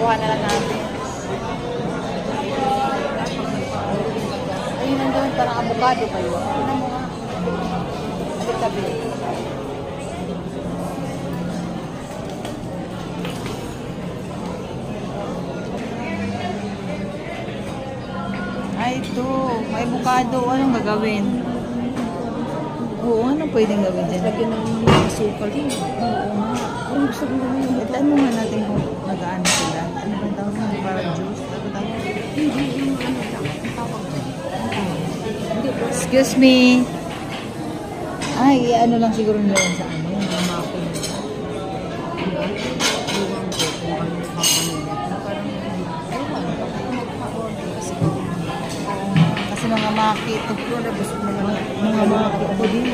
Kuha na lang natin. Ayun nandun, parang avocado kayo. Tignan mo nga. Tabi. Ay, ito. May avocado. Anong gagawin? Oo, ano pwedeng gawin dyan? Lagyan ng mga asukal din. Oo nga. Parang gusto ko naman yung Itlan mo nga natin kung nag-ano sila. Ano ba tawag mo? Parang juice? Ano tawag? hindi yung ano lang. Ang tawag dyan. Hindi po. Excuse me. Ay, ano lang siguro nila yan sa ano. Yung mga mako nila. Diba? Iwan ko kung ano yung papanunod. Na parang ewan. Pag mag-pa-order kasi Kasi mga maki ito. siguro na busog na lang. Mga maki ako din.